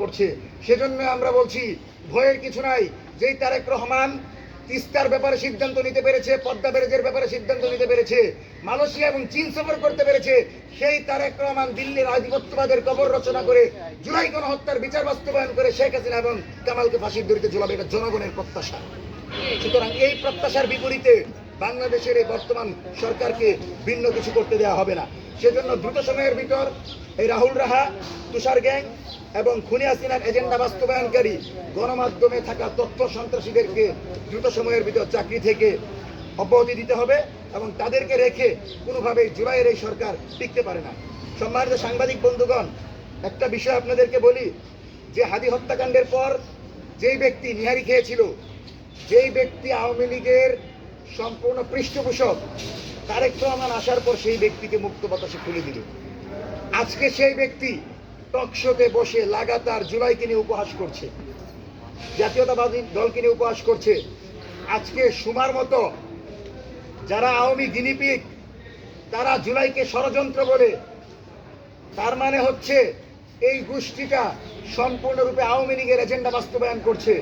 করছে। সেজন্য আমরা বলছি ভয়ের কিছু নাই। যেই তারেক রহমান তিস্তার ব্যাপারে সিদ্ধান্ত নিতে পেরেছে, পদ্মা ব্যারেজের ব্যাপারে সিদ্ধান্ত নিতে পেরেছে, মালয়েশিয়া এবং চীন সফর করতে পেরেছে, সেই তারেক রহমান দিল্লির আধিপত্যবাদের কবর রচনা করে জুলাই গণহত্যার বিচার বাস্তবায়ন করে শেখ হাসিনা এবং কামালকে ফাঁসির দড়িতে ঝোলাবে। এটা জনগণের প্রত্যাশা। সুতরাং এই প্রত্যাশার বিপরীতে বাংলাদেশের এই বর্তমান সরকারকে ভিন্ন কিছু করতে দেওয়া হবে না। সেজন্য দ্রুত সময়ের ভিতর এই রাহুল রাহা, তুষার গ্যাং এবং খুনি হাসিনার এজেন্ডা বাস্তবায়নকারী গণমাধ্যমে থাকা তথ্য সন্ত্রাসীদেরকে দ্রুত সময়ের ভিতর চাকরি থেকে অব্যাহতি দিতে হবে এবং তাদেরকে রেখে কোনোভাবেই জুলাইয়ের এই সরকার টিকতে পারে না। সম্মানিত সাংবাদিক বন্ধুগণ, একটা বিষয় আপনাদেরকে বলি, যে হাদি হত্যাকাণ্ডের পর যেই ব্যক্তি নিহারি খেয়েছিল, যেই ব্যক্তি আওয়ামী লীগের সম্পূর্ণ পৃষ্ঠপোষক, তারেক রহমান আসার পর সেই ব্যক্তিকে মুক্ত বাতাসে খুলে দিল। আজকে সেই ব্যক্তি টকশোতে বসে লাগাতার জুলাইকে নিয়ে উপহাস করছে, জাতীয়তাবাদী দলকে নিয়ে উপহাস করছে। আজকে সুমার মতো যারা আওয়ামী গিনিপিগ, তারা জুলাইকে ষড়যন্ত্র বলে, তার মানে হচ্ছে এই গোষ্ঠীটা সম্পূর্ণরূপে আওয়ামী লীগের এজেন্ডা বাস্তবায়ন করছে।